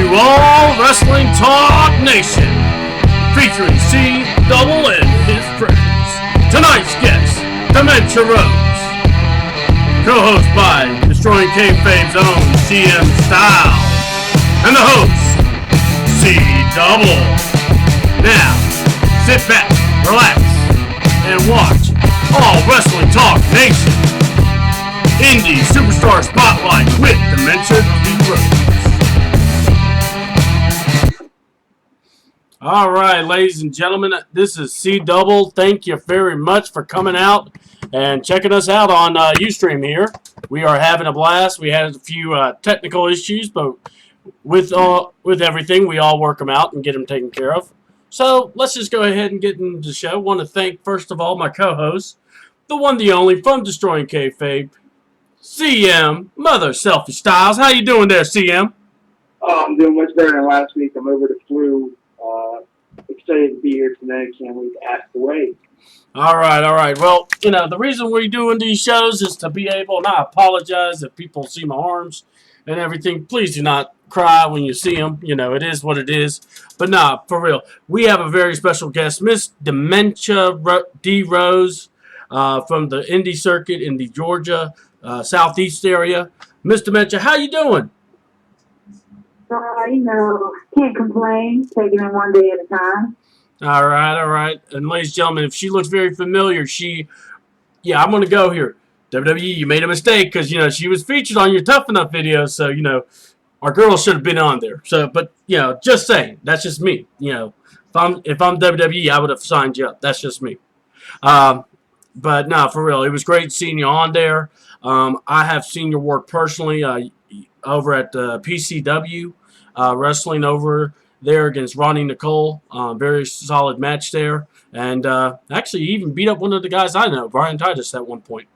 to All Wrestling Talk Nation, featuring C Double and his friends. Tonight's guest, Dementia Rose, co-host by Destroying Kayfabe's own CM Style, and the host, C Double. Now, sit back, relax, and watch All Wrestling Talk Nation. Indy Superstar Spotlight with Dementia Rose. All right, ladies and gentlemen, this is C Double. Thank you very much for coming out and checking us out on Ustream here. We are having a blast. We had a few technical issues, but with everything, we all work them out and get them taken care of. So let's just go ahead and get into the show. I want to thank, first of all, my co-host, the one, the only, from Destroying Kayfabe, CM, Mother Selfie Styles. How you doing there, CM? Oh, I'm doing much better than last week. I'm over the flu. Excited to be here tonight. Can't wait to ask away. All right. Well, you know, the reason we're doing these shows is to be able, and I apologize if people see my arms and everything. Please do not cry when you see them. You know, it is what it is. But nah, for real. We have a very special guest, Miss Dementia D. Rose, from the Indy circuit in the Georgia southeast area. Miss Dementia, how you doing? Can't complain. Taking it one day at a time. All right. And ladies and gentlemen, if she looks very familiar, I'm going to go here. WWE, you made a mistake because, you know, she was featured on your Tough Enough video, so, you know, our girl should have been on there. So, but, you know, just saying, that's just me. You know, if I'm WWE, I would have signed you up. That's just me. But, no, for real, it was great seeing you on there. I have seen your work personally over at PCW, wrestling over there against Ronnie Nicole. Very solid match there. And actually even beat up one of the guys I know, Brian Titus, at one point.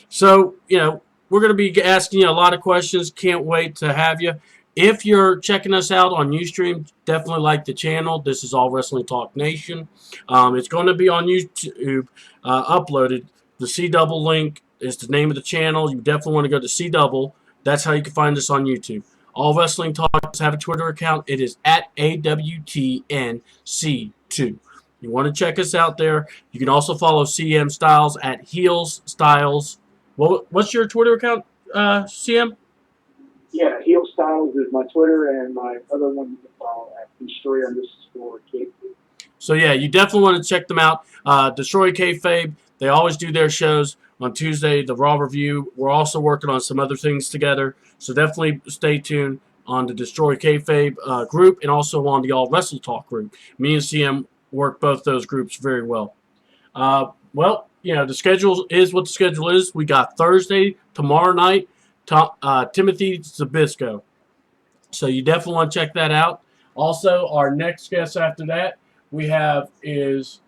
So, you know, we're going to be asking you a lot of questions. Can't wait to have you. If you're checking us out on Ustream, definitely like the channel. This is All Wrestling Talk Nation. It's going to be on YouTube uploaded. The C Double link is the name of the channel. You definitely want to go to C Double. That's how you can find us on YouTube. All Wrestling Talks have a Twitter account. It is at AWTN C2. You want to check us out there. You can also follow CM Styles at Heels Styles. What's your Twitter account, CM? Yeah, Heel Styles is my Twitter, and my other one you can follow at Destroy_Kayfabe. So, yeah, you definitely want to check them out. Destroy Kayfabe, they always do their shows on Tuesday, the Raw Review. We're also working on some other things together, so definitely stay tuned on the Destroy Kayfabe group and also on the All Wrestle Talk group. Me and CM work both those groups very well. Well, you know, the schedule is what the schedule is. We got Thursday, tomorrow night, Timothy Zabisco. So you definitely want to check that out. Also, our next guest after that we have is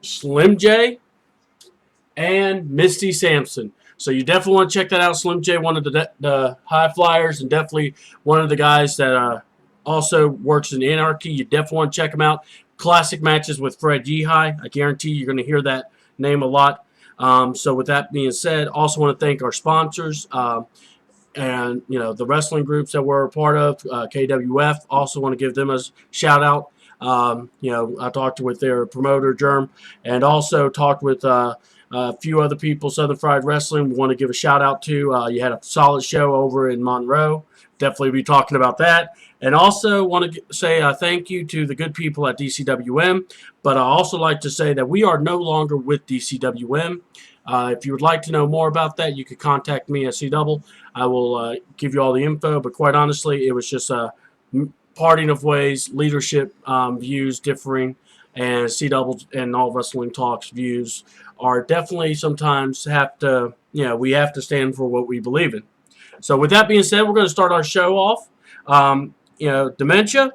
Slim J and Misty Sampson. So you definitely want to check that out. Slim J, one of the high flyers, and definitely one of the guys that also works in Anarchy. You definitely want to check him out. Classic matches with Fred Yehi. I guarantee you're going to hear that name a lot. So with that being said, also want to thank our sponsors and, you know, the wrestling groups that we're a part of, KWF. Also want to give them a shout out. You know, I talked with their promoter, Germ, and also talked with a few other people, Southern Fried Wrestling. We want to give a shout out to. You had a solid show over in Monroe. Definitely be talking about that. And also want to say thank you to the good people at DCWM. But I also like to say that we are no longer with DCWM. If you would like to know more about that, you could contact me at C Double. I will give you all the info. But quite honestly, it was just a parting of ways, leadership views differing, and C Double and All Wrestling Talks views are definitely sometimes have to, you know, we have to stand for what we believe in. So with that being said, we're going to start our show off. You know, Dementia,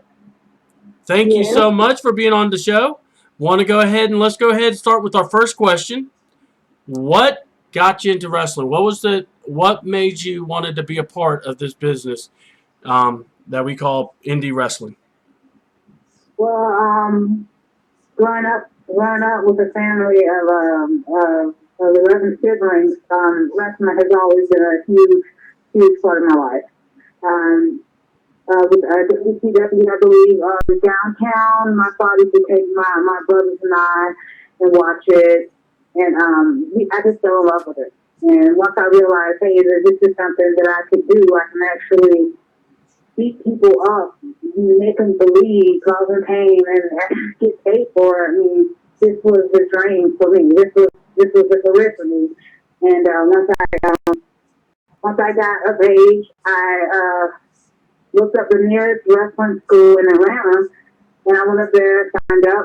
thank you so much for being on the show. Want to go ahead and let's go ahead and start with our first question. What got you into wrestling? What made you wanted to be a part of this business that we call indie wrestling? Well, growing up with a family of 11 siblings, wrestling has always been a huge part of my life. with WCW, I believe, downtown. My father used to take my brothers and I and watch it, and I just fell in love with it. And once I realized, hey, this is something that I could do, I can actually beat people up, make them believe, cause them pain, and get paid for it. I mean, this was the dream for me. This was the career for me. And once I got of age, I looked up the nearest wrestling school in Atlanta, and I went up there, signed up.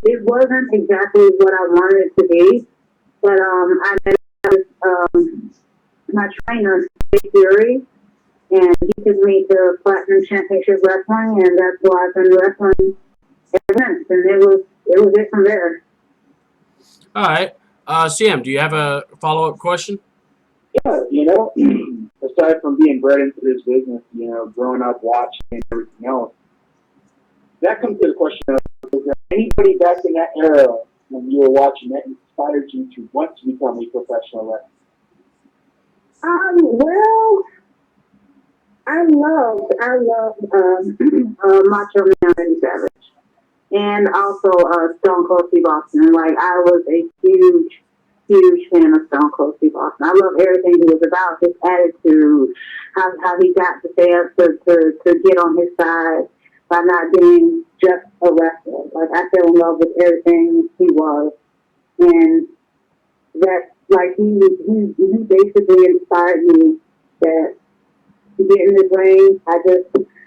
It wasn't exactly what I wanted it to be, but I met my trainer, Jay Fury, and he took me to Platinum Championship Wrestling, and that's why I've been wrestling ever since. And it was it from there. All right. CM, do you have a follow-up question? Yeah, aside from being bred into this business, growing up watching and everything else, that comes to the question of, is there anybody back in that era when you were watching that inspired you to want to become a professional wrestler? Well, I love Macho Man Randy Savage, and also Stone Cold Steve Austin. Like, I was a huge fan of Stone Cold Steve Austin. I love everything he was about, his attitude, how he got the fans to get on his side by not being just a wrestler. Like, I fell in love with everything he was, and that, like, he basically inspired me that to get in this ring, I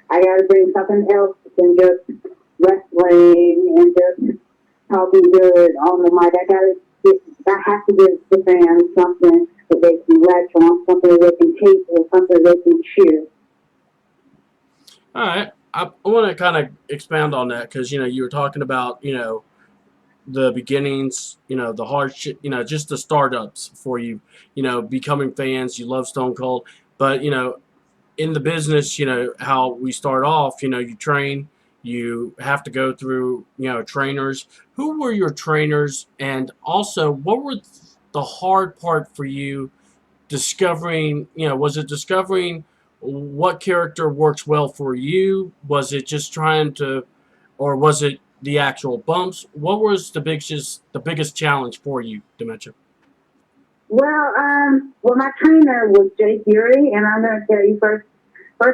gotta bring something else than just wrestling and just talking good on the mic. I have to give the fans something that they can latch on, something that they can taste, or something they can cheer. All right. I want to kind of expound on that because, you were talking about, the beginnings, the hardship, just the startups for you, becoming fans. You love Stone Cold. But, in the business, how we start off, you train, you have to go through, trainers. Who were your trainers? And also, what were the hard part for you discovering, was it discovering what character works well for you? Was it just trying to, or was it the actual bumps? What was the biggest challenge for you, Dementia? Well, my trainer was Jay Fury, and I'm going to tell you first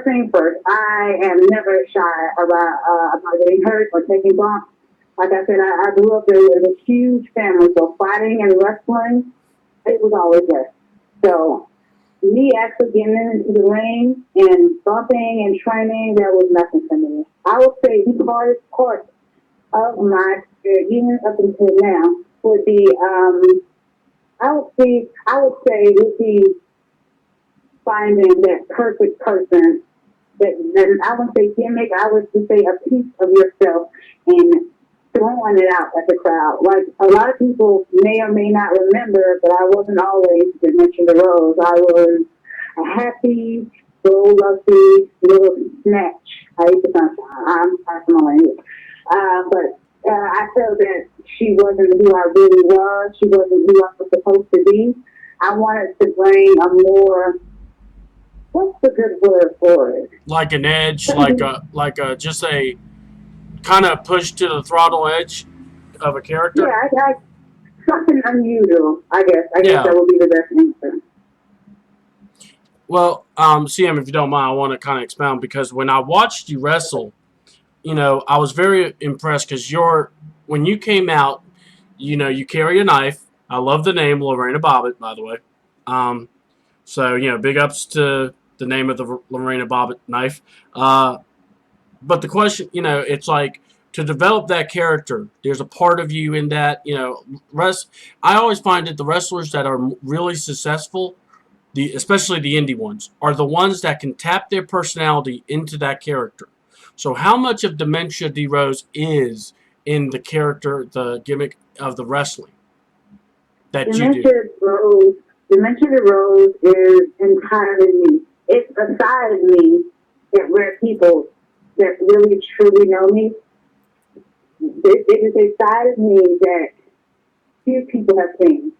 thing first, I am never shy about getting hurt or taking bumps. Like I said, I grew up in a huge family, so fighting and wrestling, it was always there. So me actually getting into the ring and bumping and training, that was nothing for me. I would say the hardest part of my career, even up until now, would be I would say would be finding that perfect person. That I wouldn't say gimmick. I would just say a piece of yourself and throwing it out at the crowd. Like, a lot of people may or may not remember, but I wasn't always Dementia the Rose. I was a happy, go-lucky little snatch. I used to sunshine. I'm passing my language. But I felt that she wasn't who I really was. She wasn't who I was supposed to be. I wanted to bring a more, what's the good word for it? Like an edge, like a just a kind of push to the throttle edge of a character. Yeah, I something unusual. I guess that would be the best answer. Well, CM, if you don't mind, I want to kind of expound because when I watched you wrestle, I was very impressed because when you came out, you carry a knife. I love the name Lorena Bobbitt, by the way. So, big ups to the name of the Lorena Bobbitt knife. But the question, it's like to develop that character, there's a part of you in that, I always find that the wrestlers that are really successful, especially the indie ones, are the ones that can tap their personality into that character. So how much of Dementia D. Rose is in the character, the gimmick of the wrestling that you do? Dementia D. Rose is entirely me. It's a side of me that where people that really truly know me. It is a side of me that few people have seen.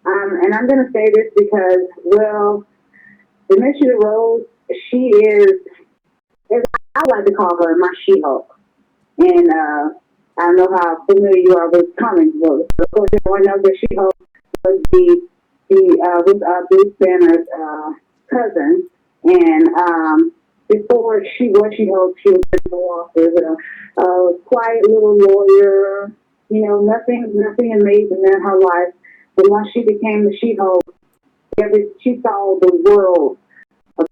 And I'm going to say this because, well, Dementia D. Rose, she is I like to call her my She-Hulk. And I don't know how familiar you are with comic books. Of course, everyone knows that She-Hulk was was Bruce Banner's cousin. And before she was She-Hulk, she was just a quiet little lawyer. You know, nothing amazing in her life. But once she became the She-Hulk, she saw the world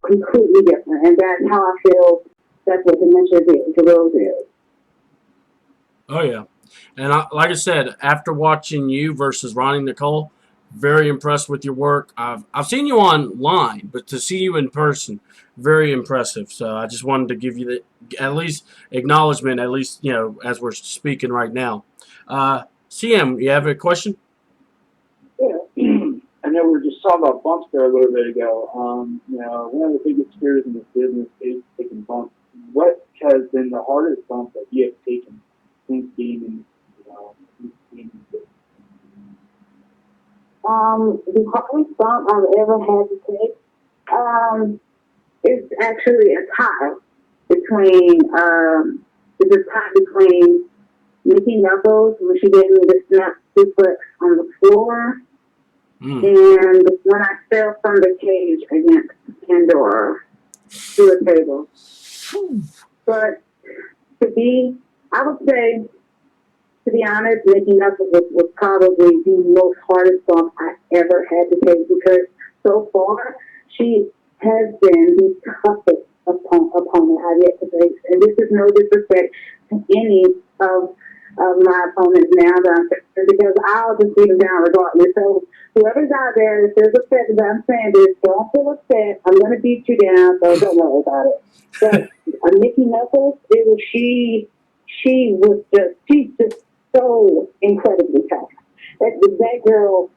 completely different. And that's how I feel that's what Dementia did to Rose is. Oh yeah, and like I said, after watching you versus Ronnie Nicole, very impressed with your work. I've seen you online, but to see you in person, very impressive. So I just wanted to give you the at least acknowledgement, at least as we're speaking right now. CM, you have a question? Yeah. I know we were just talking about bumps there a little bit ago. One of the biggest fears in this business is taking bumps. What has been the hardest bump that you have taken since being in, since being in business? The hardest bump I've ever had to take is actually a tie between it's a tie between Nikki Knuckles when she gave me the snap suplex on the floor, and when I fell from the cage against Pandora to a table. But I would say, to be honest, Nikki Knuckles was probably the most hardest bump I ever had to take because so far she has been the toughest opponent I've yet to face. And this is no disrespect to any of my opponents now that I'm facing because I'll just beat them down regardless. So whoever's out there that feels upset that I'm saying this, don't feel upset. I'm going to beat you down, so don't worry about it. But Nikki Knuckles, she's just so incredibly tough. That girl,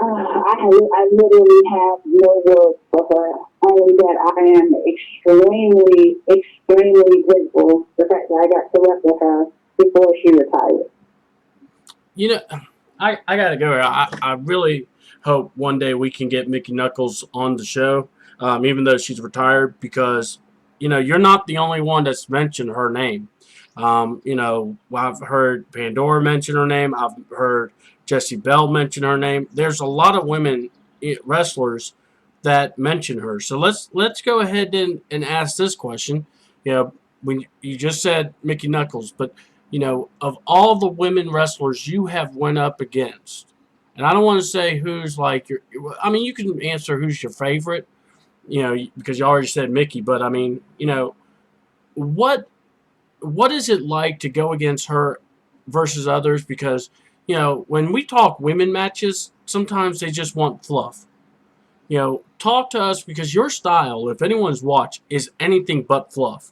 I literally have no words for her. Only that I am extremely, extremely grateful the fact that I got to work with her before she retired. I gotta go. I really hope one day we can get Mickey Knuckles on the show, even though she's retired, because you're not the only one that's mentioned her name. I've heard Pandora mention her name. I've heard Jessie Bell mention her name. There's a lot of women wrestlers that mention her. So let's go ahead and ask this question. When you just said Mickey Knuckles, but of all the women wrestlers you have went up against, and I don't want to say who's like your. I mean, you can answer who's your favorite. Because you already said Mickey, but I mean, what is it like to go against her versus others? Because when we talk women matches, sometimes they just want fluff. Talk to us because your style, if anyone's watched, is anything but fluff.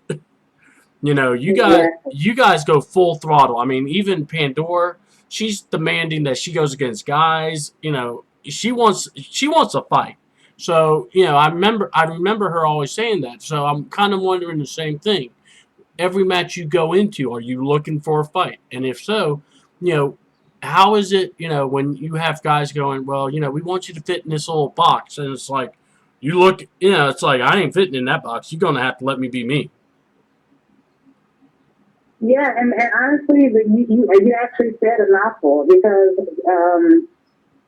You guys go full throttle. I mean, even Pandora, she's demanding that she goes against guys. She wants a fight. So I remember her always saying that. So I'm kind of wondering the same thing. Every match you go into, are you looking for a fight? And if so, how is it? When you have guys going, well, we want you to fit in this little box, and it's like you look, it's like I ain't fitting in that box. You're gonna have to let me be me. Yeah, and honestly, you actually said a mouthful because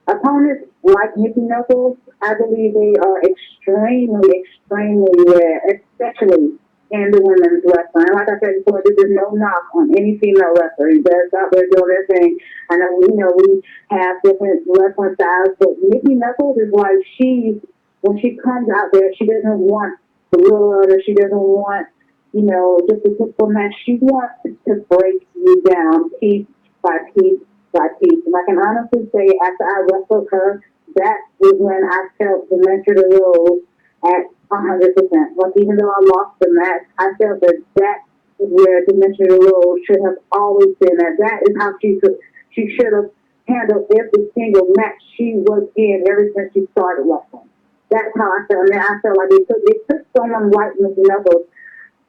opponents like Nikki Knuckles, I believe they are extremely, extremely rare, especially in the women's wrestling. And like I said before, this is no knock on any female wrestler that's out there doing their thing. I know we have different wrestling styles, but Nikki Knuckles is like when she comes out there, she doesn't want blood or she doesn't want just a typical match. She wants to break you down piece by piece by piece. And I can honestly say, after I wrestled her, that was when I felt Dementia Rose at 100%. Like, even though I lost the match, I felt that is where Dementia Rose should have always been at. That is how she should have handled every single match she was in ever since she started wrestling. That's how I felt. And I felt like it took someone like Mickey Knuckles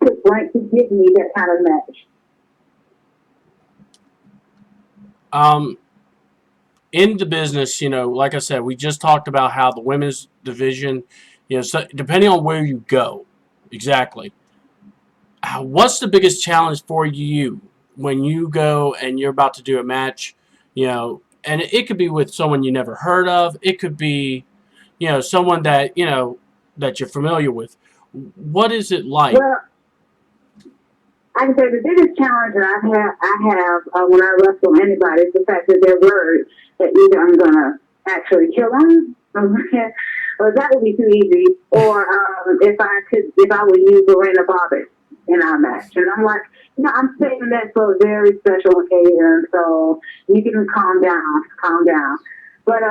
to give me that kind of match. In the business, like I said, we just talked about how the women's division, so depending on where you go, exactly. what's the biggest challenge for you when you go and you're about to do a match? And it could be with someone you never heard of. It could be, someone that that you're familiar with. What is it like? Well, I can say the biggest challenge that I have when I wrestle anybody is the fact that they're worried that either I'm gonna actually kill them, or that would be too easy, or if I would use Lorena Bobbitt in our match, and I'm like, I'm saving that for a very special occasion, so you can calm down. But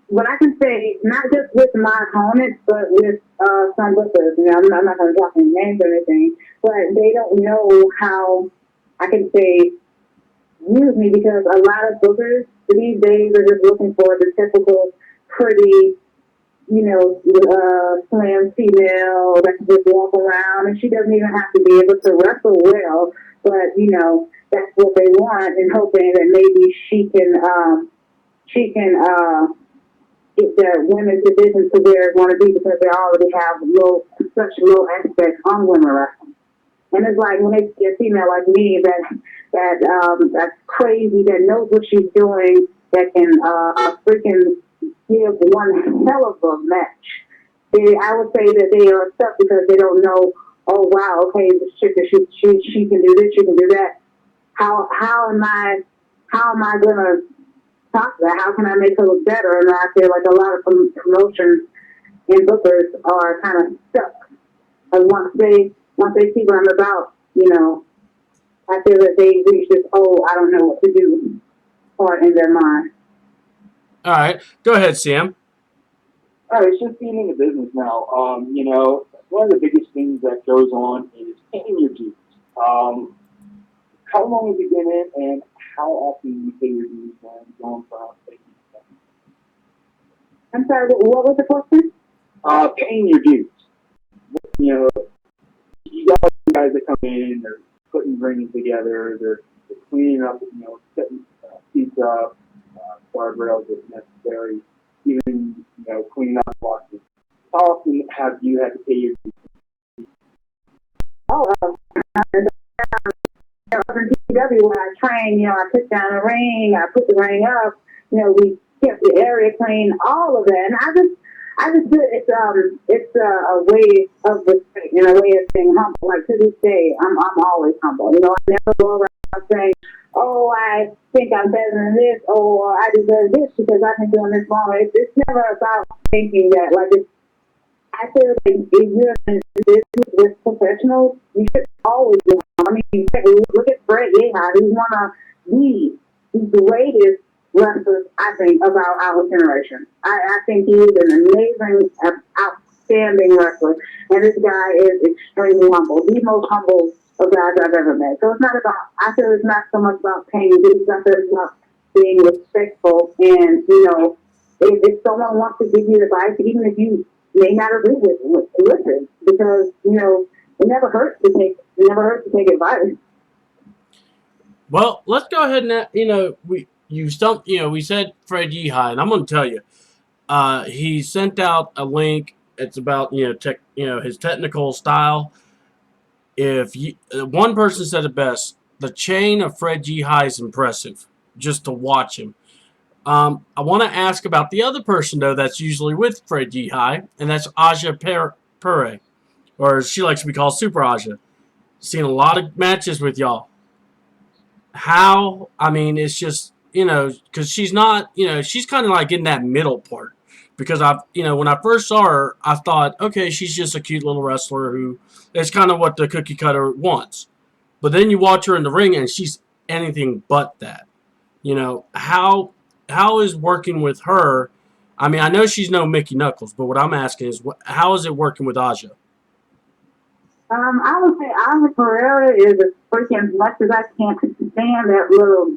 what I can say, not just with my opponents, but with some bookers, I'm not going to drop any names or anything, but they don't know how, I can say, use me, because a lot of bookers these days are just looking for the typical pretty, slim female that can just walk around, and she doesn't even have to be able to wrestle well, but, that's what they want, and hoping that maybe she can get the women's division to where it want to be, because they already have such low aspects on women wrestling. And it's like when they see a female like me that's crazy, that knows what she's doing, that can freaking give one hell of a match. I would say that they are stuck because they don't know. Oh wow, okay, this chick, she can do this, she can do that. How am I gonna talk to that? How can I make her look better? And I feel like a lot of promotions and bookers are kind of stuck. And once they see what I'm about, I feel that they reach this, I don't know what to do part in their mind. All right, go ahead, Sam. All right, it's just being in the business now. One of the biggest things that goes on is paying your dues. How long have you been in, and how often do you pay your dues when going from taking? I'm sorry, what was the question? Paying your dues. You got guys that come in, they're putting rings together, they're cleaning up, setting seats up, guardrails if necessary, even, cleaning up boxes. How often have you had to pay your dues? Oh, in TW when I train, I put down a ring, I put the ring up, we kept the area clean, all of that. And I just feel it's a way of respect and a way of being humble. Like to this day, I'm always humble. I never go around saying, oh, I think I'm better than this, or I deserve this because I've been doing this long. It's never about thinking that. I feel like if you're in business with professionals, you should always be humble. I mean, look at Fred Yehi. He's one of the greatest wrestlers, I think, of our generation. I think he is an amazing, outstanding wrestler, and this guy is extremely humble, the most humble of guys I've ever met. So I feel it's not so much about paying dues, I feel it's about being respectful, and, if someone wants to give you advice, even if you may not agree with it, listen, because, it never hurts to take advice. Well, let's go ahead and we said Fred Yehi, and I'm going to tell you, he sent out a link. It's about his technical style. One person said it best, the chain of Fred Yehi is impressive just to watch him. I want to ask about the other person though that's usually with Fred Yehi, and that's Aja Pure, or as she likes to be called, Super Aja. Seen a lot of matches with y'all. It's just, because she's not, she's kind of like in that middle part. Because when I first saw her, I thought, okay, she's just a cute little wrestler who is kind of what the cookie cutter wants. But then you watch her in the ring and she's anything but that. How is working with her? I mean, I know she's no Mickey Knuckles, but what I'm asking is, how is it working with Aja? I would say Ava Pereira is as freaking much as I can't stand that little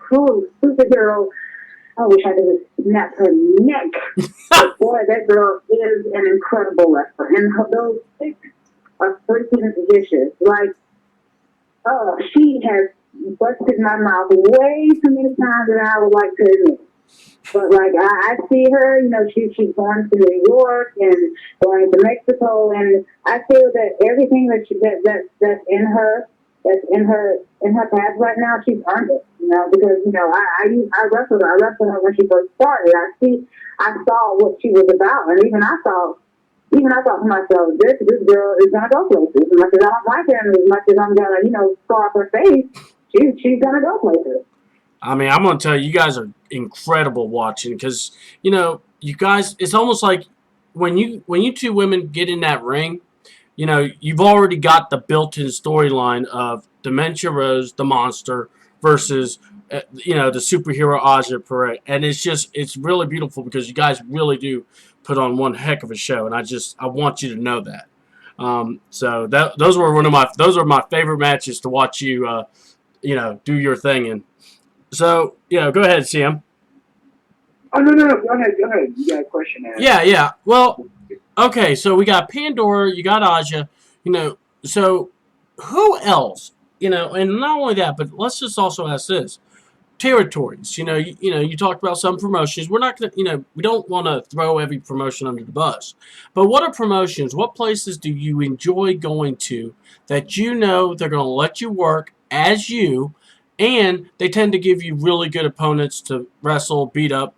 cool superhero. I wish I could snap her neck. Boy, that girl is an incredible wrestler. And those six are freaking vicious. She has busted my mouth way too many times than I would like to admit. But like I see her, you know, she's going to New York and going to Mexico, and I feel that everything that's in her past right now, she's earned it. You know, because you know I wrestled her when she first started. I saw what she was about, and even I thought to myself, this girl is gonna go places. As much as I don't like her, and as much as I'm gonna scar her face, she's gonna go places. I mean, I'm going to tell you, you guys are incredible watching because, you guys, it's almost like when you two women get in that ring, you've already got the built-in storyline of Dementia Rose, the monster, versus, the superhero Aja Pere. And it's really beautiful because you guys really do put on one heck of a show. And I want you to know that. So those are my favorite matches to watch you, do your thing in. So, go ahead, Sam. Oh, no. Go ahead. You got a question, Ed. Yeah. Well, okay, so we got Pandora, you got Aja, so who else? And not only that, but let's just also ask this. Territories. You talked about some promotions. We're not going to, we don't want to throw every promotion under the bus. But what are promotions? What places do you enjoy going to that they're going to let you work as you, and they tend to give you really good opponents to wrestle, beat up,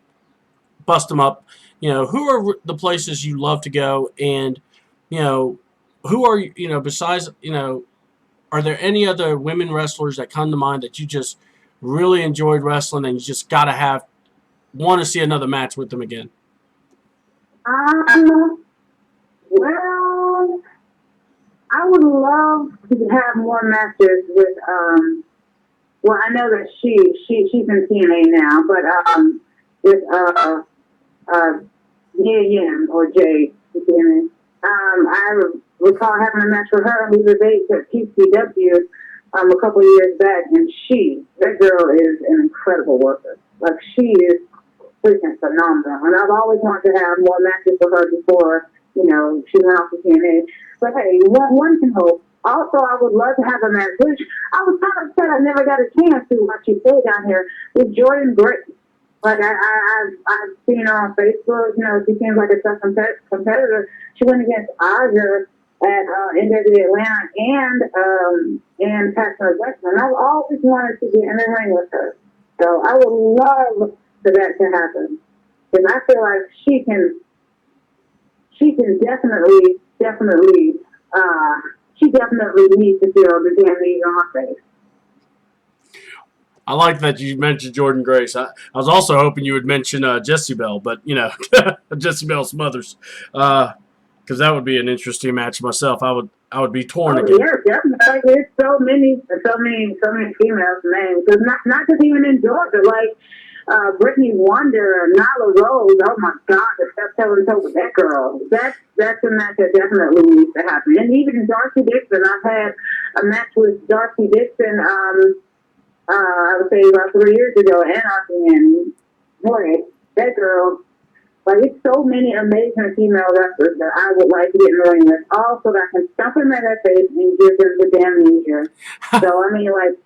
bust them up? Who are the places you love to go, and you know, who are besides are there any other women wrestlers that come to mind that you just really enjoyed wrestling and you just gotta want to see another match with them again? Well, I would love to have more matches with Well, I know that she's in TNA now, but with uh Yin or Jay in TNA. I recall having a match with her on Lisa Bates at PCW a couple of years back, and that girl is an incredible worker. Like, she is freaking phenomenal, and I've always wanted to have more matches with her before she went off to TNA. But hey, one can hope. Also, I would love to have a match, which I was kind of upset I never got a chance to watch you say down here, with Jordan Grace. Like, I've seen her on Facebook. She seems like a tough competitor. She went against Aja at NW Atlanta and Pastor Westman. I've always wanted to be in the ring with her. So I would love for that to happen. Because I feel like she can definitely, she definitely needs to feel the damn need on her face. I like that you mentioned Jordan Grace. I was also hoping you would mention Jessie Bell, but Jessie Bell Smothers, because that would be an interesting match myself. I would be torn again. Yeah, definitely. There's so many females names. Because not just even in Georgia, like Brittany Wonder, Nyla Rose. Oh my God, the step toe and toe with that girl. That's a match that definitely needs to happen. And even Darcy Dixon, I've had a match with Darcy Dixon. I would say about 3 years ago, and boy, that girl. Like, it's so many amazing female wrestlers that I would like to get in the ring with. Also, that I can stump them in their face and give them the amnesia. So, I mean, like,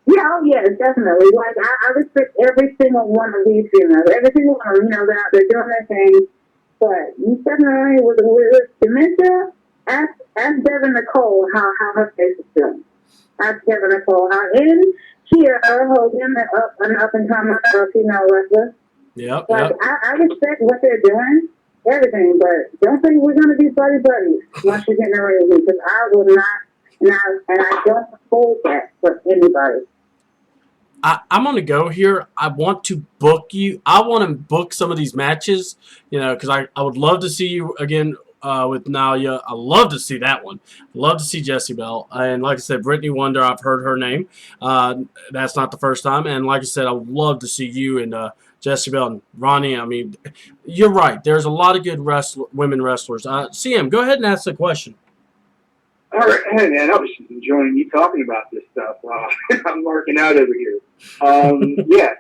yes, definitely. Like, I respect every single one of these females. Every single one of them, they're doing their thing. But you definitely, with Dementia, ask Devin Nicole how her face is doing. Ask Devin Nicole how. And Kia Hogan, an up-and-comer female wrestler. Yep. I respect what they're doing, everything, but don't think we're going to be buddies once you get in the ring with me, because I will not, and I don't hold that for anybody. I'm going to go here. I want to book you. I want to book some of these matches, because I would love to see you again with Nalia. I love to see that one. Love to see Jessie Bell. And like I said, Brittany Wonder, I've heard her name. That's not the first time. And like I said, I would love to see you and Jessie Bell and Ronnie. I mean, you're right. There's a lot of good women wrestlers. CM, go ahead and ask the question. All right, hey man, I was just enjoying you talking about this stuff. I'm marking out over here. Yeah.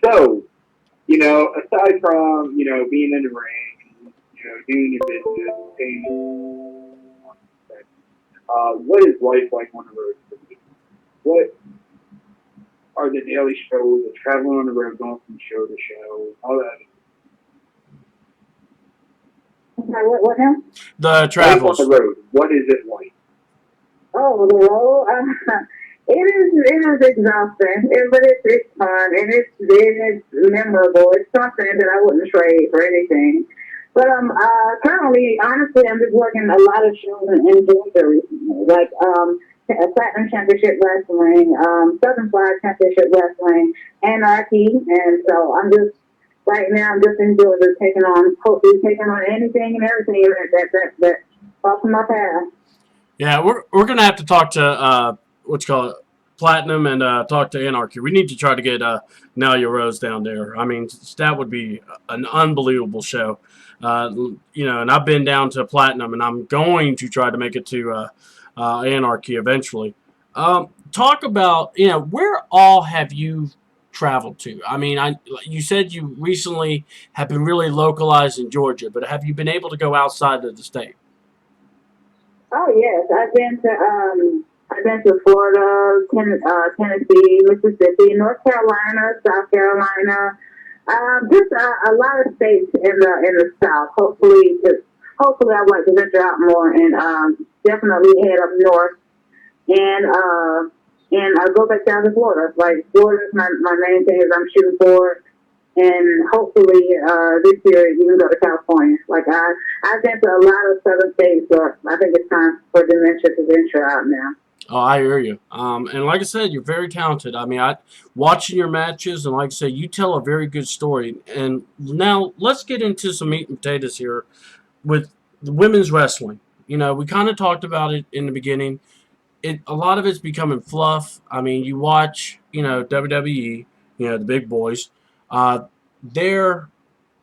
So, aside from being in the ring, doing your business, paying, what is life like on the road for you? are the daily shows, the traveling on the road, going from show to show, all that. Okay, what now? The Life on travels. the road, what is it like? Oh, the role. It is exhausting, but it's fun and it's memorable. It's something that I wouldn't trade for anything. But currently, honestly, I'm just working a lot of shows in Georgia recently, like Platinum Championship Wrestling, Southern Fly Championship Wrestling, Anarchy, and so I'm just right now I'm just in Georgia hopefully taking on anything and everything that falls from my path. Yeah, we're gonna have to talk to what you call it, Platinum, and talk to Anarchy. We need to try to get Nelia Rose down there. I mean, that would be an unbelievable show. And I've been down to Platinum, and I'm going to try to make it to Anarchy eventually. Talk about where all have you traveled to? I mean, you said you recently have been really localized in Georgia, but have you been able to go outside of the state? Oh yes, I've been to Florida, Tennessee, Mississippi, North Carolina, South Carolina, just a lot of states in the South. Hopefully I want to venture out more and definitely head up north and go back down to Florida. Like Florida's my main thing is I'm shooting for. And hopefully this year you can go to California. Like I've been to a lot of southern states, so I think it's time for Dementia to venture out now. Oh, I hear you. And like I said, you're very talented. I mean, I watching your matches, and like I said, you tell a very good story. And now let's get into some meat and potatoes here with the women's wrestling. We kind of talked about it in the beginning. A lot of it's becoming fluff. I mean, you watch, WWE, the big boys. Their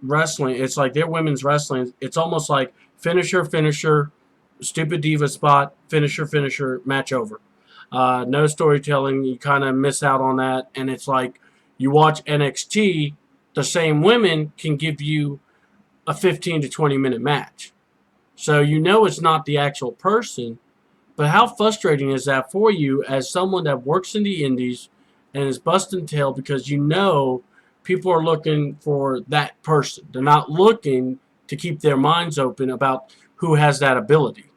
wrestling, it's like their women's wrestling. It's almost like finisher, stupid diva spot, finisher, match over. No storytelling. You kind of miss out on that. And it's like you watch NXT, the same women can give you a 15 to 20-minute match. So it's not the actual person. But how frustrating is that for you as someone that works in the indies and is busting tail because people are looking for that person. They're not looking to keep their minds open about who has that ability.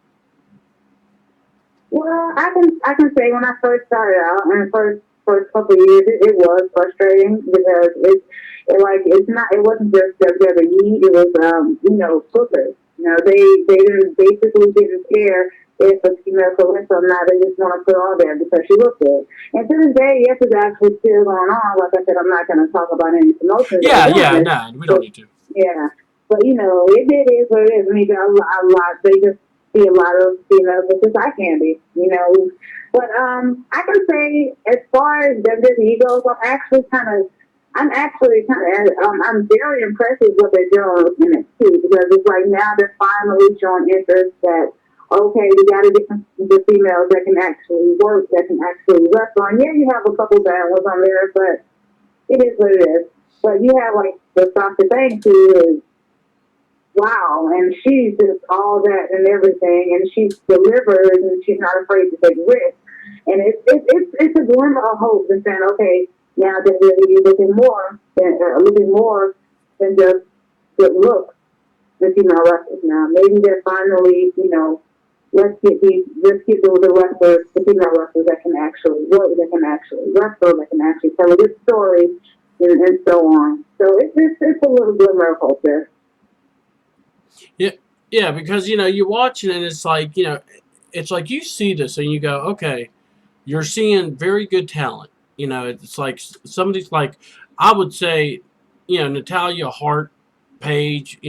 Well, I can say when I first started out in the first couple of years, it was frustrating because it wasn't just WWE. It was hookers. They didn't care if a female could wrestle or not. They just want to put her on there because she looked good. And to this day, yes, it's actually still going on. Like I said, I'm not going to talk about any promotions. Yeah, no, we don't need to. Yeah, but it is what it is. I mean, a lot. They just see a lot of females, but just eye candy. But I can say as far as WWE goes, I'm very impressed with what they're doing with NXT because it's like now they're finally showing interest that okay, we got to get the females that can actually work, that can actually wrestle. And yeah, you have a couple bad ones on there, but it is what it is. But you have like the Sasha Banks who is wow, and she's just all that and everything, and she delivers, and she's not afraid to take risks. And it's a glimmer of hope in saying, okay, now that we're looking more than just good looks, the female wrestlers now. Maybe they're finally, let's get the wrestlers, the female wrestlers that can actually work, that can actually wrestle, that can actually tell a good story, and so on. So it's a little glimmer of hope there. Yeah, because you watch it and it's like you see this and you go, okay, you're seeing very good talent. It's like somebody's like, I would say, Natalia Hart, Paige,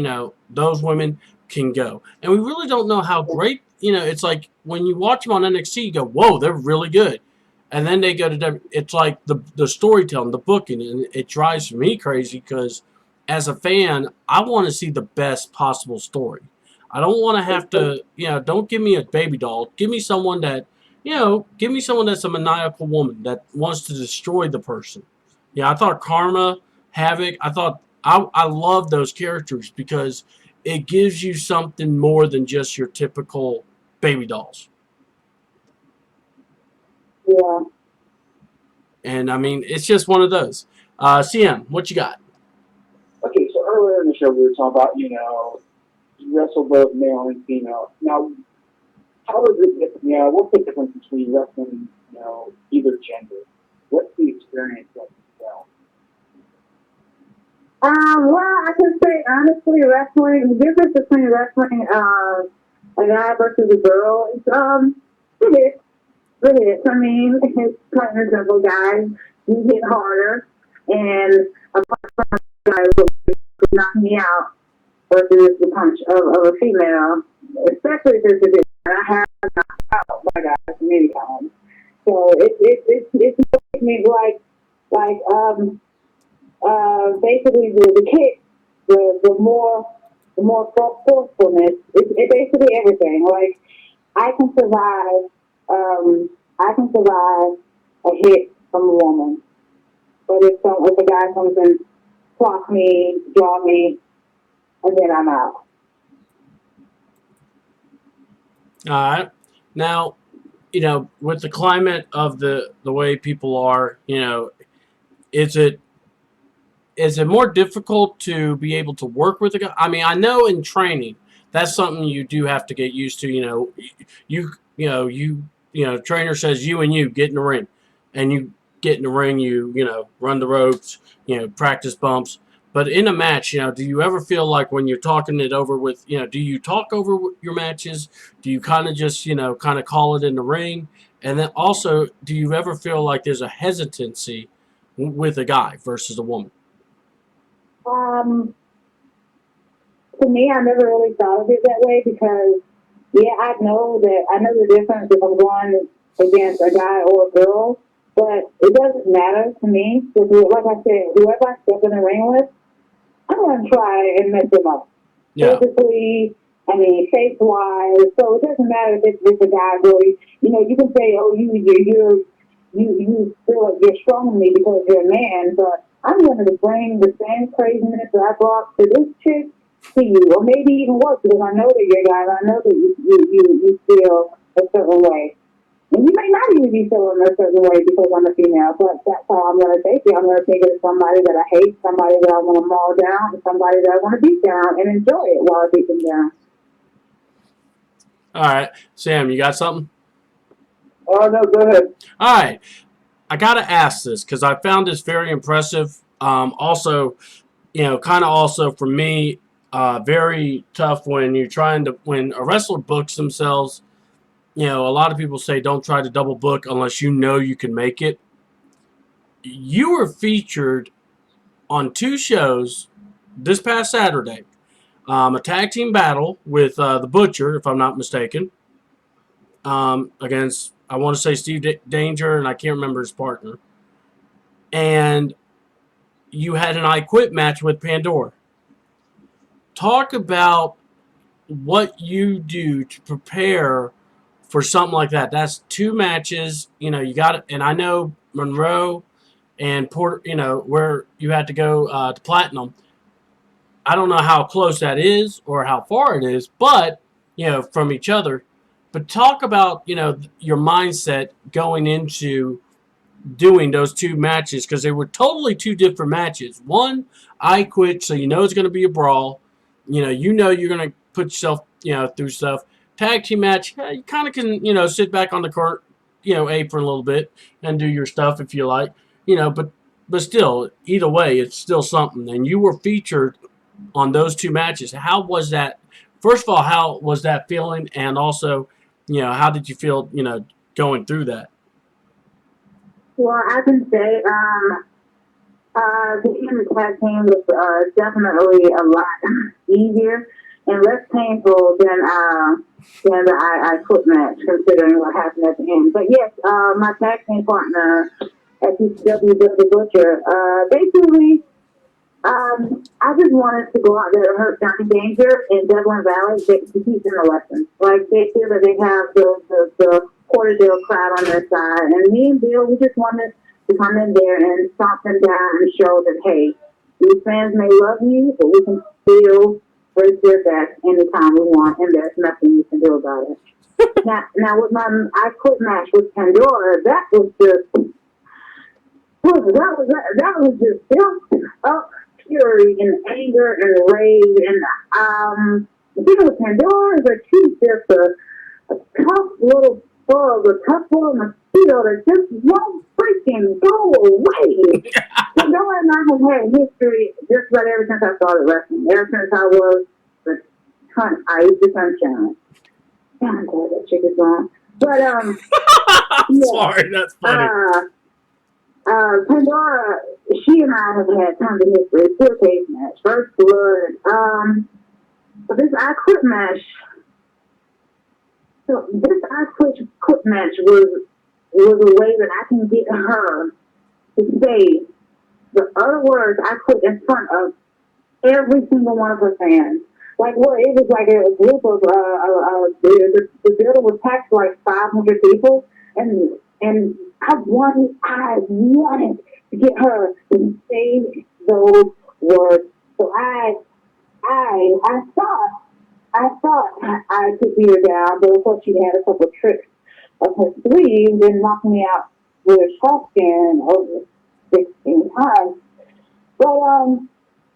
those women can go, and we really don't know how great. It's like when you watch them on NXT, you go, whoa, they're really good, and then they go to it's like the storytelling, the booking, and it drives me crazy because as a fan, I want to see the best possible story. I don't want to have to, don't give me a baby doll. Give me someone give me someone that's a maniacal woman that wants to destroy the person. Yeah, I thought Karma, Havoc, I love those characters because it gives you something more than just your typical baby dolls. Yeah. And I mean, it's just one of those. CM, what you got? Okay, so earlier in the show we were talking about, you wrestle both male and female. Now, how is it, what's the difference between wrestling, either gender? What's the experience like yourself? Well, I can say honestly, wrestling, the difference between wrestling, a guy versus a girl, it is. It is. I mean, it's plain and simple, guys. You hit harder, and a punch from a guy will knock me out versus the punch of a female, especially if it's a bit. I have knocked out by guys many times. So it's me basically the kick, the more forcefulness. It's basically everything. Like I can survive. I can survive a hit from a woman, but if a guy comes and clock me, draw me, and then I'm out. All right. Now, with the climate of the way people are, is it more difficult to be able to work with a guy? I mean, I know in training that's something you do have to get used to. Trainer says you and you get in the ring, and you get in the ring. You run the ropes. Practice bumps. But in a match, do you ever feel like when you're talking it over with, do you talk over your matches? Do you kind of just, kind of call it in the ring? And then also, do you ever feel like there's a hesitancy with a guy versus a woman? Um, to me, I never really thought of it that way because, yeah, I know the difference if I'm going against a guy or a girl, but it doesn't matter to me because, like I said, whoever I step in the ring with, I'm going to try and mess them up. Yeah. Physically, I mean, face-wise. So it doesn't matter if it's a guy or, you can say, oh, you feel like you're stronger than me because you're a man, but I'm going to bring the same craziness that I brought to this chick to you, or maybe even worse because I know that you're a guy and I know that you feel a certain way. And you may not even be feeling a certain way because I'm a female, but that's how I'm going to take it. I'm going to take it as somebody that I hate, somebody that I want to maul down, and somebody that I want to beat down and enjoy it while I beat them down. All right. Sam, you got something? Oh, no, go ahead. All right. I got to ask this because I found this very impressive. Also, kind of also for me, very tough when when a wrestler books themselves. A lot of people say don't try to double book unless you know you can make it. You were featured on 2 shows this past Saturday. A tag team battle with the Butcher, if I'm not mistaken, against, I want to say Steve Danger, and I can't remember his partner. And you had an I Quit match with Pandora. Talk about what you do to prepare for something like that. That's 2 matches. You got it. And I know Monroe and Port, where you had to go to Platinum. I don't know how close that is or how far it is, but, from each other. But talk about, your mindset going into doing those 2 matches because they were totally 2 different matches. One, I Quit, so it's going to be a brawl. You're going to put yourself, through stuff. Tag team match, you kind of can, sit back on the court, apron a little bit and do your stuff if you like, but still, either way, it's still something. And you were featured on those 2 matches. How was that? First of all, how was that feeling? And also, how did you feel, going through that? Well, I can say the end of the tag team was definitely a lot easier and less painful than the I Quit match, considering what happened at the end. But yes, my tag team partner at PCW, the Butcher, basically, I just wanted to go out there and hurt Johnny Danger in Devlin Valley to teach them a lesson. Like, they feel that they have the Porterdale crowd on their side. And me and Bill, we just wanted to come in there and stomp them down and show that, hey, these fans may love you, but we can still break their back anytime we want, and there's nothing you can do about it. Now with my I Quit match with Pandora, that was just That was just built up fury and anger and rage and Pandora is she's just a tough little bug, a tough little mosquito that just won't freaking go away. Pandora and I have had history just about ever since I started wrestling. Ever since I was I used to sunshine. Damn, I'm glad that chick is gone. But I'm sorry, that's funny. Pandora, she and I have had tons of history. Steel cage match, first blood. But this I quit match. So this I quit match was a way that I can get her to say the other words I quit in front of every single one of her fans. Like, well, it was like a group of the building was packed like 500 people, and I wanted to get her to say those words. So I thought I could beat her down, but of course she had a couple of tricks up her sleeve and knocked me out with a shot skin over 16 times. But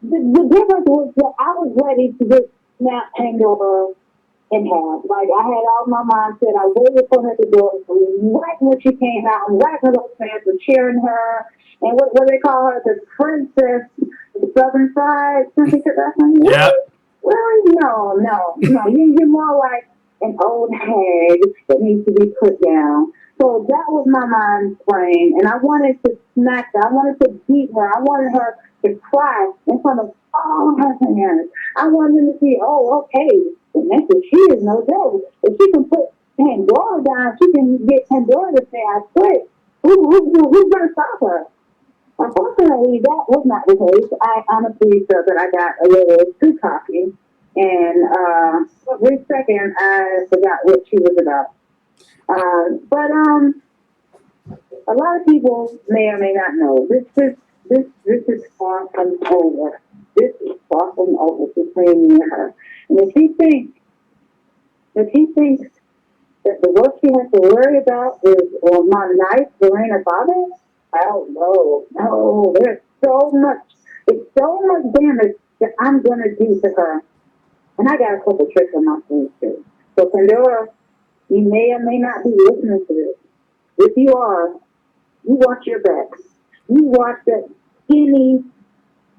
the difference was that I was ready to just snap Pandora in half. Like, I had all my mindset. I waited for her to do it right when she came out, and right when those fans were cheering her. And what they call her, the princess of the southern side. Yeah. Well, no. You're more like an old hag that needs to be put down. So that was my mind frame, and I wanted to smack her. I wanted to beat her. I wanted her to cry in front of all her fans. I wanted them to see, oh, okay, Dementia, she is no joke. If she can put Pandora down, she can get Pandora to say, I quit. Who's going to stop her? Unfortunately, that was not the case. I honestly felt that I got a little too cocky, and for a brief second, I forgot what she was about. But a lot of people may or may not know this is far from over. This is far from over between me and her. And if she thinks that the work she has to worry about is on my nice Verena father, oh no, there's so much damage that I'm gonna do to her. And I got a couple tricks on my sleeve too. So Pandora, you may or may not be listening to this. If you are, you watch your back. You watch that skinny,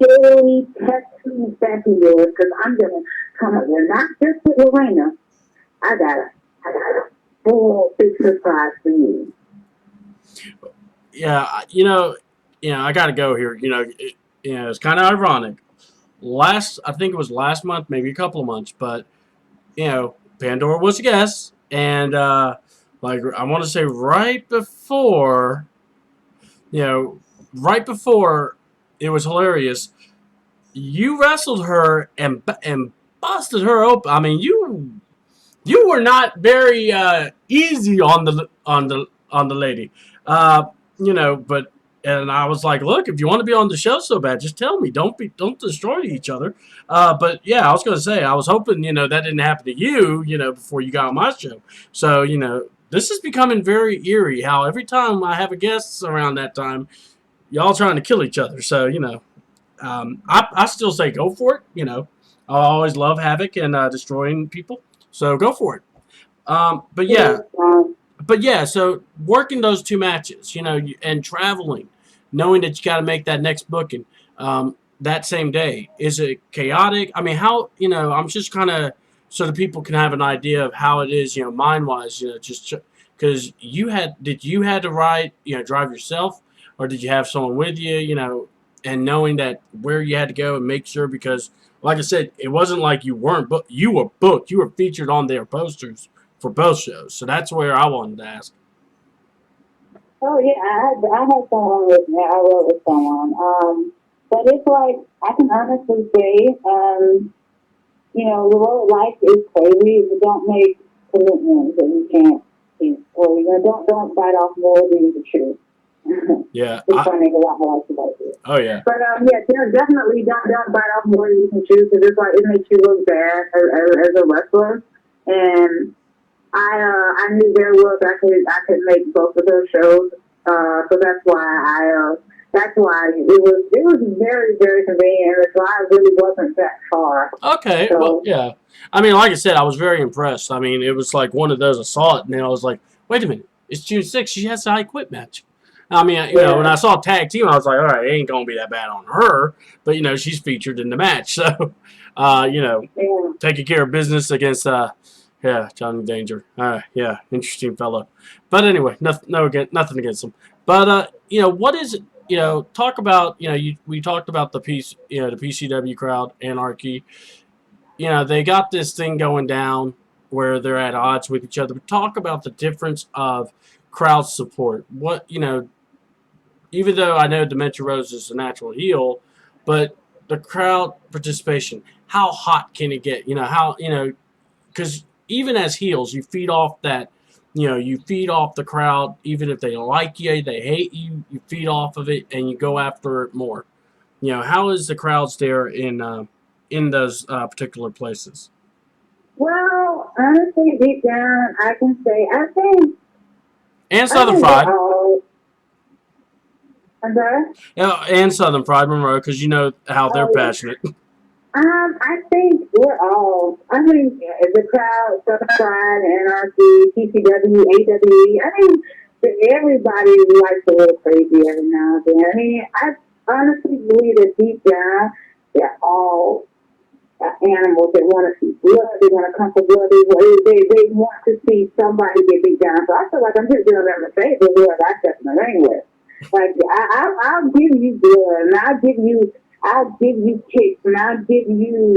scaly, tattooed back of yours, because I'm going to come up there, not just with Lorena. I got a full big surprise for you. Yeah, I got to go here. It's kind of ironic. I think it was last month, maybe a couple of months, but Pandora was a guest, and like I want to say right before it was hilarious. You wrestled her and busted her open. I mean, you were not very easy on the lady. But and I was like, look, if you want to be on the show so bad, just tell me. Don't destroy each other. But yeah, I was gonna say, I was hoping that didn't happen to you. Before you got on my show. So this is becoming very eerie. How every time I have a guest around that time, y'all trying to kill each other. So I still say go for it. I always love havoc and destroying people. So go for it. But yeah, so working those two matches, and traveling, knowing that you got to make that next booking that same day, is it chaotic? I mean, how, I'm just kind of so that people can have an idea of how it is, mind wise, just because did you had to ride, drive yourself, or did you have someone with you, and knowing that where you had to go and make sure, because like I said, it wasn't like you weren't booked. You were booked. You were featured on their posters for both shows. So that's where I wanted to ask. Oh yeah, I had someone with me. I wrote with someone. But it's like I can honestly say, the road life is crazy. You don't make commitments that you can't keep, or don't bite off more than you can chew. Yeah, just trying to make a lot more life about it. Oh yeah. But definitely don't bite off more than you can chew, because it's like it makes you look bad as a wrestler. And I knew very well that I could make both of those shows. So that's why That's why it was very, very convenient. The drive really wasn't that far. Okay, well, So yeah. I mean, like I said, I was very impressed. I mean, it was like one of those I saw it, and then I was like, wait a minute, it's June 6th. She has the I Quit match. I mean, when yeah, I saw tag team, I was like, all right, it ain't gonna be that bad on her, but she's featured in the match, so yeah. taking care of business against yeah, Johnny Danger. Yeah, interesting fellow. But anyway, nothing against him. But what is it? Talk about we talked about the the PCW crowd, Anarchy. They got this thing going down where they're at odds with each other. But talk about the difference of crowd support. Even though I know Dementia Rose is a natural heel, but the crowd participation, how hot can it get? Because even as heels, you feed off that, you feed off the crowd. Even if they like you, they hate you, you feed off of it and you go after it more. How is the crowds there in those particular places? Well, honestly, deep down, I can say And I Southern think Fried. we're all. I'm sorry? And Southern Fried Monroe, because you know how they're Oh, yeah. passionate. I think we're all. I mean, the crowd, Southern Pride, NRC, PCW, AWE. I mean, everybody likes a little crazy every now and then. I mean, I honestly believe that deep down, they're all animals that want to see blood. They want to come for blood. They want to see somebody get beat down. So I feel like I'm just doing them a favor whoever I step in the ring with. Like I'll give you blood, and I'll give you kicks, and I'll give you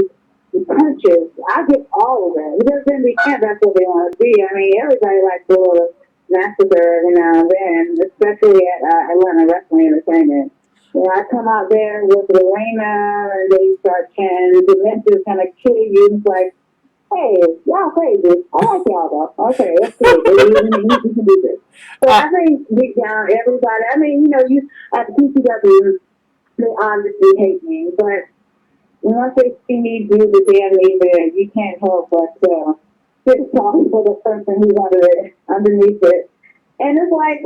the punches. I'll give all of that. Because in the end, that's what they want to see. I mean, everybody likes a little massacre every now and then, especially at Atlanta Wrestling Entertainment. I come out there with Lorena, and they start chanting, Dementia's gonna kill you. It's like, hey, y'all crazy. I like y'all though. Okay, that's good. You can do this. So Uh, I think deep down, everybody. I mean, you at the PCW, they obviously hate me, but once they see me do the damn event, you can't help but sit talking for the person who's underneath it. And it's like,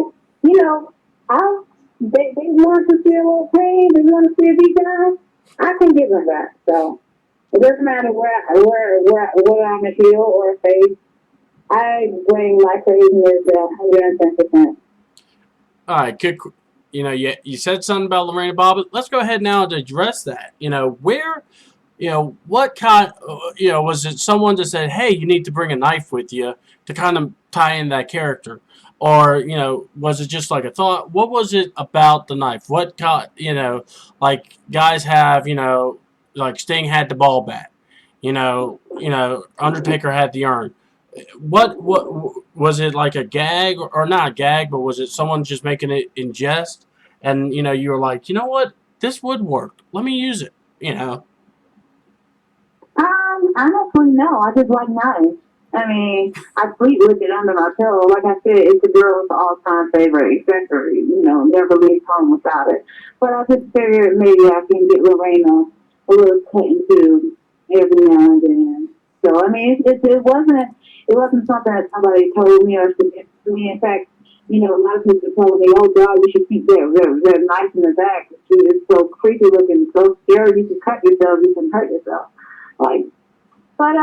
I they want to feel a little pain, they want to see a beat down. I can give them that. So it doesn't matter where I'm a heel or a face. I bring my craziness 110%. all right, good. You said something about Lorena Bobbitt. Let's go ahead now to address that. Where, what kind, was it someone that said, hey, you need to bring a knife with you to kind of tie in that character? Or, was it just like a thought? What was it about the knife? What kind, like guys have, like Sting had the ball bat, Undertaker had the urn. What was it, like a gag or not a gag, but was it someone just making it in jest? And you were like, you know what, this would work. Let me use it. I don't really know. I just like knives. I mean, I sleep with it under my pillow. Like I said, it's the girl's all-time favorite accessory. Never leaves home without it. But I just figured maybe I can get Lorena a little cutting too every now and then. So I mean, it wasn't something that somebody told me or suggested to me. In fact, a lot of people told me, "Oh God, you should keep that knife in the back. It's so creepy looking, so scary. You can cut yourself, you can hurt yourself." Like, but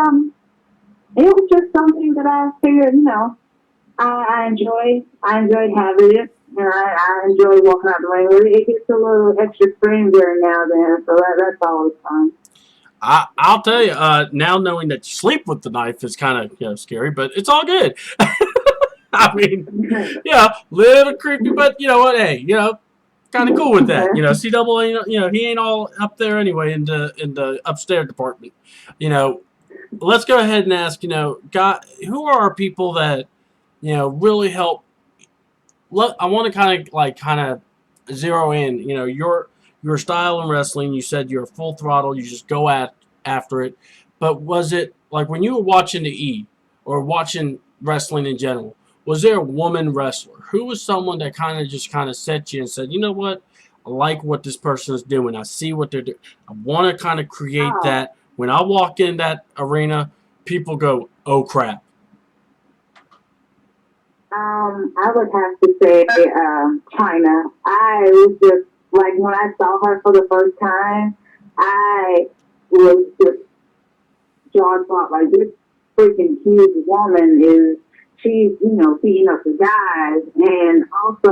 it was just something that I figured, I enjoyed having it, and I enjoy walking out the ring. It gets a little extra scream during now and then, so that's always fun. I'll tell you, now knowing that you sleep with the knife is kind of scary, but it's all good. I mean, little creepy, but you know what? Hey, kind of cool with that. C double, he ain't all up there anyway in the upstairs department. Let's go ahead and ask. God, who are our people that really help? I want to kind of zero in. Your style in wrestling. You said you're full throttle. You just go after it. But was it like when you were watching the E or watching wrestling in general? Was there a woman wrestler? Who was someone that kind of set you and said, you know what? I like what this person is doing. I see what they're doing. I want to kind of create Oh, that. When I walk in that arena, people go, oh crap. I would have to say China. I was just like when I saw her for the first time, I was just jaw dropped. Like this freaking huge woman is she's beating up the guys, and also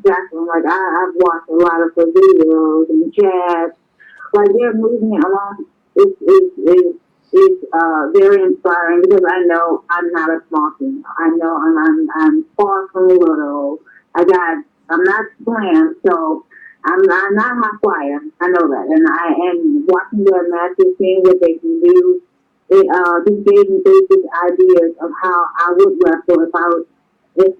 Jacqueline. Like I've watched a lot of her videos and jazz. Like their movement along is very inspiring because I know I'm not a small female. I know I'm far from little. I'm not slim, so I'm not high flyer. I know that, and I am watching their matches, seeing what they can do. It just gave me basic ideas of how I would wrestle if I was if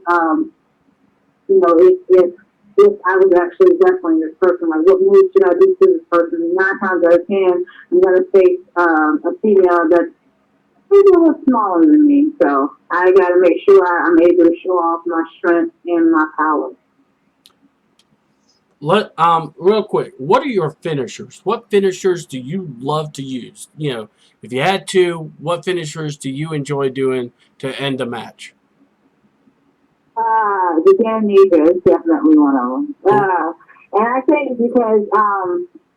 if I was actually wrestling this person. Like what moves should I do to this person? 9 times out of 10, I'm gonna face a female that's maybe a little smaller than me. So I gotta make sure I'm able to show off my strength and my power. Real quick, what are your finishers? What finishers do you love to use? If you had to, what finishers do you enjoy doing to end a match? The Dementia is definitely one of them. And I say it because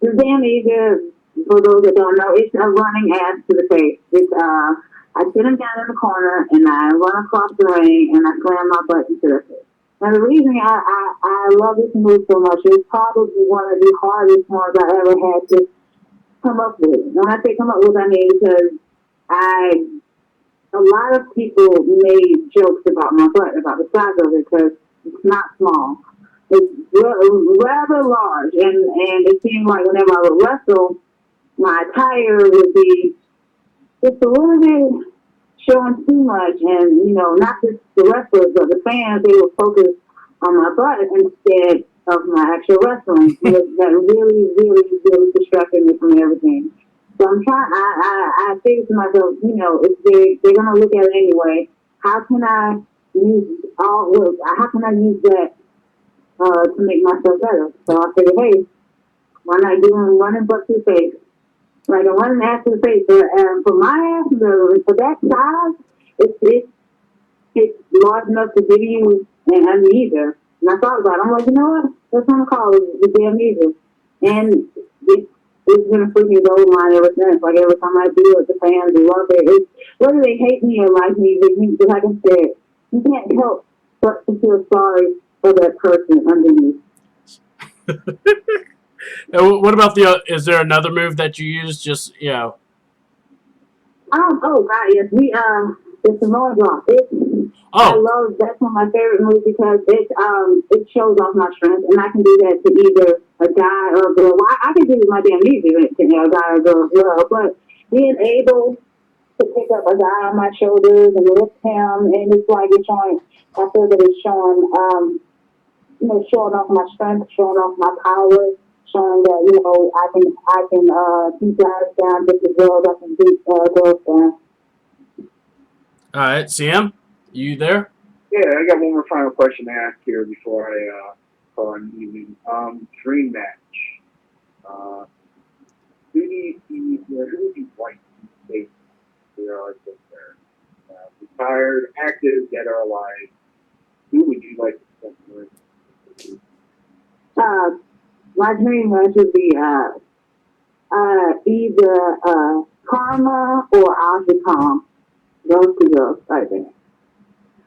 the Dementia, for those that don't know, it's a running ass to the face. It's I sit him down in the corner and I run across the ring and I slam my butt into the face. Now the reason I love this move so much is probably one of the hardest ones I ever had to come up with. When I say come up with, I mean because a lot of people made jokes about my butt, about the size of it, because it's not small. It's rather large, and it seemed like whenever I would wrestle, my attire would be just a little bit showing too much, and not just the wrestlers, but the fans, they would focus on my butt instead of my actual wrestling. That really, really, really distracted me from everything. So I'm trying. I figured to myself, if they're gonna look at it anyway, how can I use how can I use that to make myself better? So I figured, hey, why not do running butt to the face, like a running ass to the face? For my ass, for that size, it's large enough to give you an amnesia. And I thought about it. I'm like, you know what? That's what I'm call it, the amnesia. And it's been a freaking gold mine ever since. Like every time I do it, the fans love it. Whether they hate me or like me, like I said, you can't help but to feel sorry for that person underneath. And what about is there another move that you use? Just Oh God, yes. It's the Samoa drop. I love that's one of my favorite moves because it shows off my strength, and I can do that to either a guy or a girl. Well, I can do my damn easy to a guy or a girl as well, but being able to pick up a guy on my shoulders and lift him, and it's like it's showing. I feel that it's showing, showing off my strength, showing off my power, showing that I can beat guys down just as well as I can beat girls down. all right, CM, you there? Yeah, I got one more final question to ask here before I call an evening. Dream match. Who would you like to face there are there? Retired, active, dead or alive. Who would you like to spend with? My dream match would be either Karma or Ozzy Kong. Those two girls right there.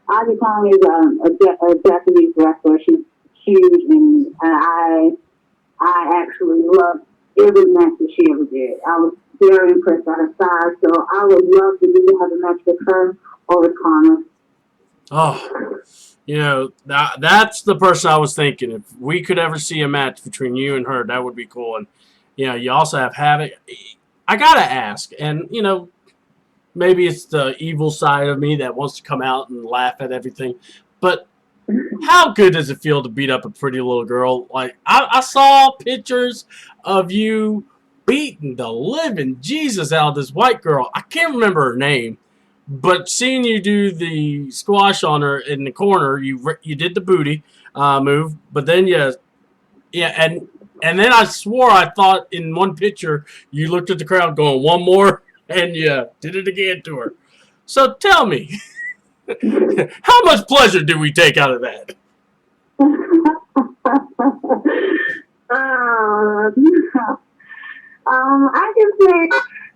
Ozzy Kong is a Japanese wrestler. She's huge, and I actually loved every match that she ever did. I was very impressed by her size, so I would love to either have a match with her or with Karma. Oh, that's the person I was thinking. If we could ever see a match between you and her, that would be cool. And you also have Havoc. I gotta ask, and maybe it's the evil side of me that wants to come out and laugh at everything, but how good does it feel to beat up a pretty little girl? Like I saw pictures of you beating the living Jesus out of this white girl. I can't remember her name, but seeing you do the squash on her in the corner, you did the booty move, but then and then I swore I thought in one picture you looked at the crowd going one more, and you did it again to her. So tell me, how much pleasure do we take out of that? Uh, I can say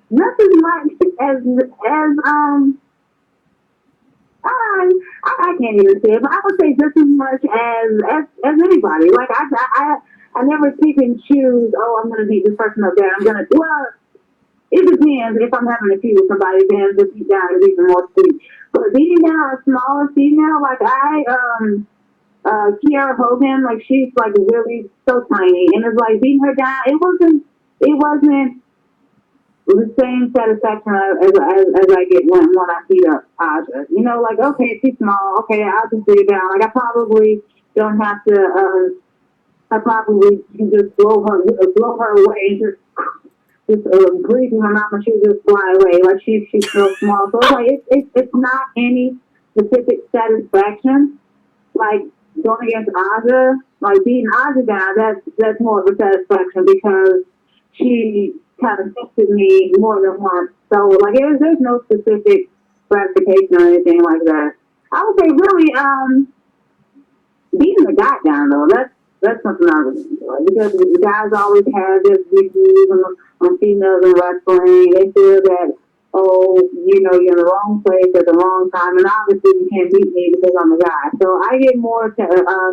not as much I can't even say it, but I would say just as much as anybody. Like I never pick and choose. Oh, I'm gonna beat this person up there. I'm gonna well. It depends. If I'm having a feud with somebody, then the beat down is even more sweet. But beating down a smaller female, like Kiara Hogan, like she's like really so tiny, and it's like beating her down. It wasn't the same satisfaction as I get when I beat up Aja. You know, like okay, she's small. Okay, I'll just beat her down. Like I probably don't have to. I probably can just blow her away, just breathing her mouth and she would just fly away. Like she's so small. So it's like it's not any specific satisfaction. Like going against Aja, like beating Aja down, that's more of a satisfaction because she kind of tested me more than once. So like there's no specific gratification or anything like that. I would say really beating the guy down though, that's something I really enjoy because the guys always have this reviews on females in wrestling. They feel that, oh, you know, you're in the wrong place at the wrong time, and obviously you can't beat me because I'm a guy. So I get more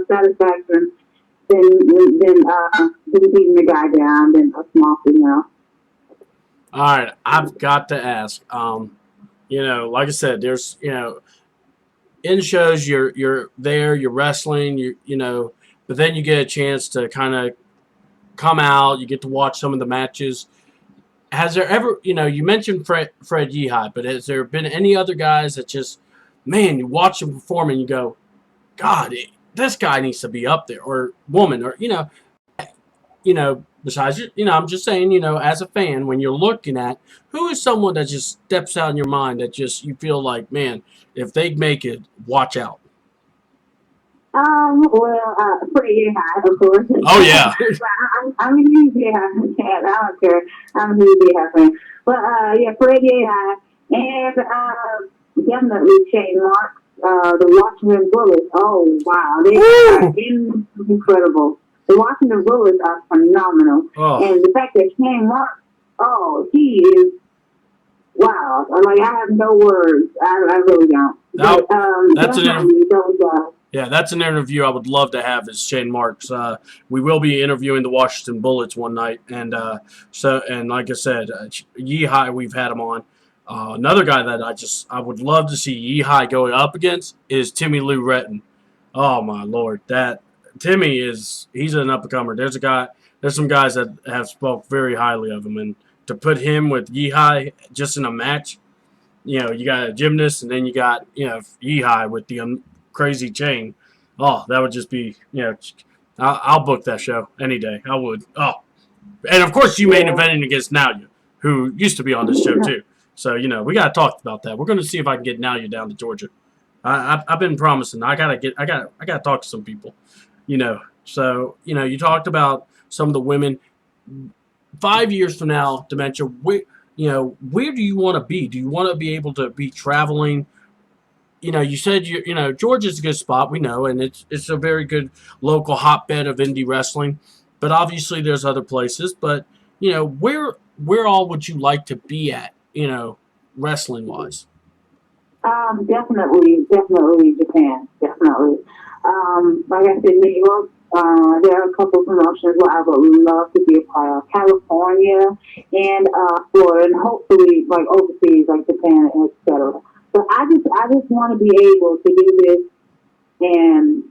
satisfaction than beating the guy down than a small female. All right, I've got to ask. You know, like I said, there's in shows you're there, you're wrestling, you know, but then you get a chance to kind of come out. You get to watch some of the matches. Has there ever, you mentioned Fred Yehai, but has there been any other guys that just, man, you watch them perform and you go, God, this guy needs to be up there, or woman, or besides, I'm just saying, as a fan, when you're looking at who is someone that just steps out in your mind that just you feel like, man, if they make it, watch out. Pretty high, of course. Oh yeah. I'm a huge high fan. I don't care. I'm a huge high fan. But yeah, pretty high, and definitely Shane Marks, the Washington Bullets. Oh wow, they are incredible. The Washington Bullets are phenomenal, and the fact that Shane Marks, oh, he is. Wow, like I have no words. I really don't. Now, but, that's an interview. Yeah, that's an interview I would love to have is Shane Marks. We will be interviewing the Washington Bullets one night, and like I said, Yehai, we've had him on. Another guy that I would love to see Yehai go up against is Timmy Lou Retton. Oh my Lord, that Timmy he's an up and comer. There's some guys that have spoke very highly of him, and to put him with Yehai just in a match, you got a gymnast, and then you got Yehai with the crazy chain. Oh, that would just be, I'll book that show any day. I would. Oh, and of course you main eventing against Nalia, who used to be on this show too. So we gotta talk about that. We're gonna see if I can get Nalia down to Georgia. I've been promising. I gotta talk to some people. So you talked about some of the women. 5 years from now, Dementia. Where do you want to be? Do you want to be able to be traveling? You said Georgia's a good spot, we know, and it's a very good local hotbed of indie wrestling. But obviously, there's other places. But where all would you like to be at? Wrestling wise. Definitely Japan. Definitely. Like I said, New York. There are a couple of promotions where I would love to be a part of. California and Florida, and hopefully like overseas, like Japan, etc. But I just want to be able to do this and,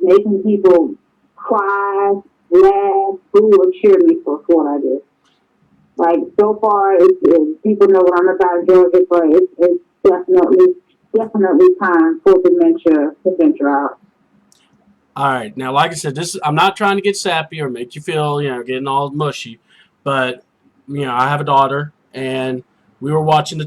making people cry, laugh, boo, or cheer me for what I do. Like, so far, people know what I'm about in Georgia, but it's definitely time for Dementia to venture out. All right. Now, like I said, I'm not trying to get sappy or make you feel, getting all mushy, but, I have a daughter, and we were watching the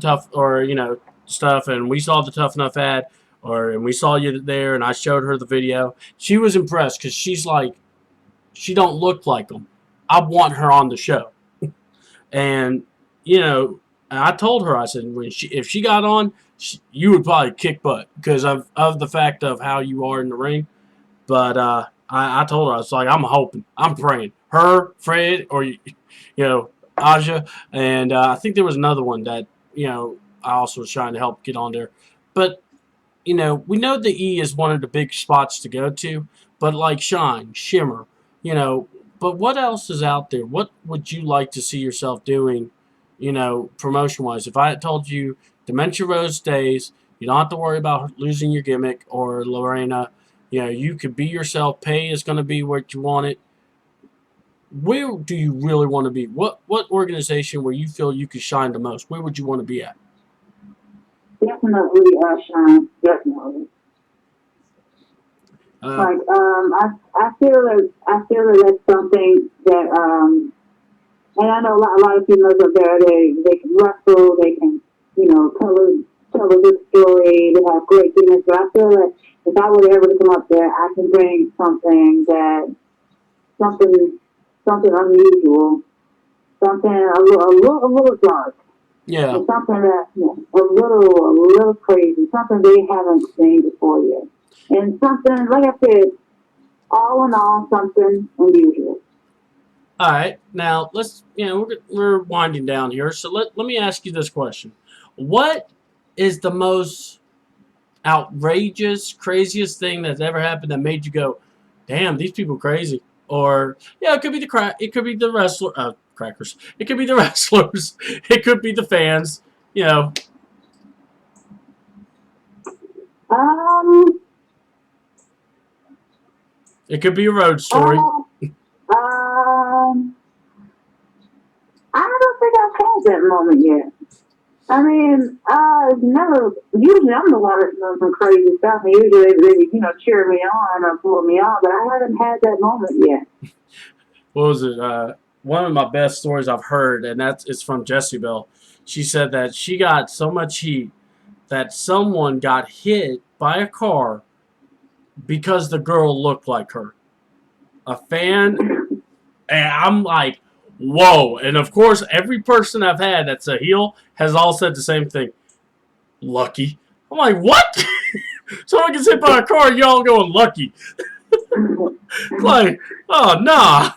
stuff, and we saw the Tough Enough ad, and we saw you there, and I showed her the video. She was impressed because she's like, she don't look like them. I want her on the show. And, I told her, I said, if she got on, you would probably kick butt because of the fact of how you are in the ring. But I told her, I was like, I'm hoping, I'm praying. Her, Fred, or Aja, and I think there was another one that I also was trying to help get on there. But we know the E is one of the big spots to go to, but like Shine, Shimmer, you know, but what else is out there? What would you like to see yourself doing, promotion wise? If I had told you Dementia Rose stays, you don't have to worry about losing your gimmick or Lorena, you could be yourself, pay is going to be what you want it. Where do you really want to be? What organization where you feel you could shine the most? Where would you want to be at? Definitely, Sean. Definitely. Uh, I feel that that's something that and I know a lot of females up there. They can wrestle. They can tell a good story. They have great gimmicks. But I feel that if I were ever to come up there, I can bring something something unusual, something a little dark. yeah. And something that a little crazy, something they haven't seen before yet, and something like I said, all in all, something unusual. All right. Now let's we're winding down here, so let me ask you this question: what is the most outrageous, craziest thing that's ever happened that made you go, "Damn, these people crazy"? Or it could be it could be the wrestler, crackers. It could be the wrestlers. It could be the fans. You know, Um, it could be a road story. uh, um, I don't think I've had that moment yet. I mean, never. Usually, I'm the one that does some crazy stuff, and usually they cheer me on or pull me on. But I haven't had that moment yet. What was it? One of my best stories I've heard, and it's from Jessie Bell. She said that she got so much heat that someone got hit by a car because the girl looked like her. A fan, and I'm like, whoa. And of course, every person I've had that's a heel has all said the same thing. Lucky. I'm like, what? Someone gets hit by a car, y'all going lucky. It's like, oh, nah.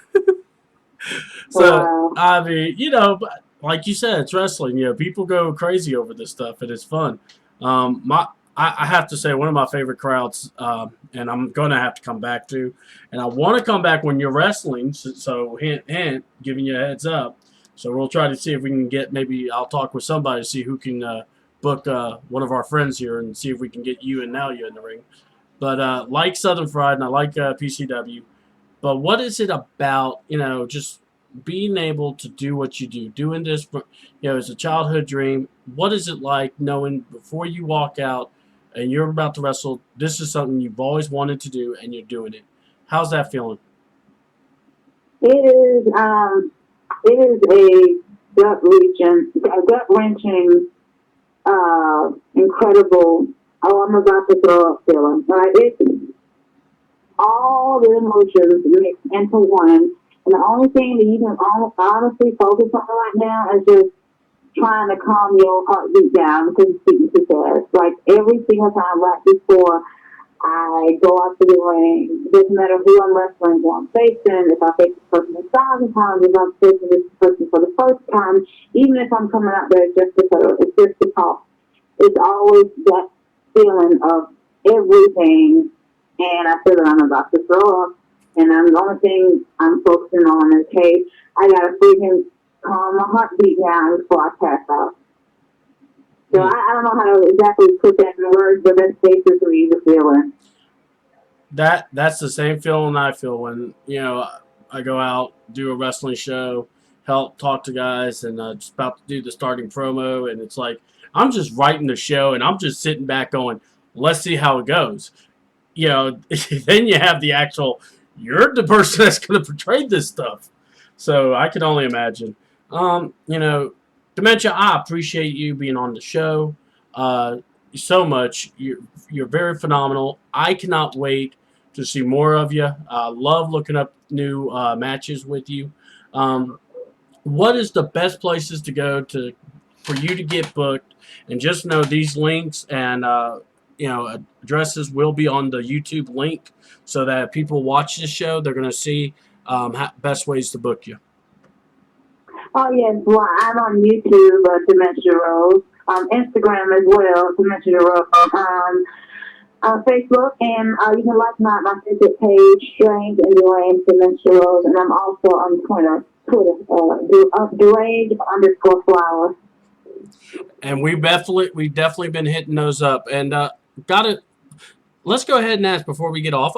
So, Wow. I mean, like you said, it's wrestling. People go crazy over this stuff, and it's fun. I have to say, one of my favorite crowds, and I'm going to have to come back to, and I want to come back when you're wrestling, so hint, hint, giving you a heads up. So we'll try to see if we can maybe I'll talk with somebody to see who can book one of our friends here and see if we can get you and now you in the ring. But like Southern Fried, and I like PCW. But what is it about, just being able to do what you do, doing this, as a childhood dream? What is it like knowing before you walk out and you're about to wrestle, this is something you've always wanted to do and you're doing it? How's that feeling? It is a gut wrenching, incredible. Oh, I'm about to throw up feeling. Right? It's all the emotions mixed into one. And the only thing that you can honestly focus on right now is just trying to calm your heartbeat down because it's beating too fast. Like every single time right before I go out to the ring, it doesn't matter who I'm wrestling, who I'm facing, if I face this person 1,000 times, if I'm facing this person for the first time, even if I'm coming out there just to talk, it's always that feeling of everything, and I feel that I'm about to throw up, and the only thing I'm focusing on is, hey, I gotta freaking calm my heartbeat down before I pass out. So I don't know how to exactly put that in words, but that's basically the feeling. That's the same feeling I feel when, I go out, do a wrestling show, help talk to guys, and just about to do the starting promo, and it's like, I'm just writing the show, and I'm just sitting back going, let's see how it goes. Then you have the actual, you're the person that's going to portray this stuff. So I can only imagine. Dementia, I appreciate you being on the show so much. You're very phenomenal. I cannot wait to see more of you. Love looking up new matches with you. What is the best places to go for you to get booked? And just know these links and addresses will be on the YouTube link, so that if people watch this show, they're going to see best ways to book you. Oh, yes. Well, I'm on YouTube, Dementia Rose. Instagram as well, Dementia Rose. Facebook, and you can like my Facebook page, Strange and Deranged Dementia Rose, and I'm also on Twitter, Deranged_flower. And we've definitely been hitting those up. And let's go ahead and ask before we get off.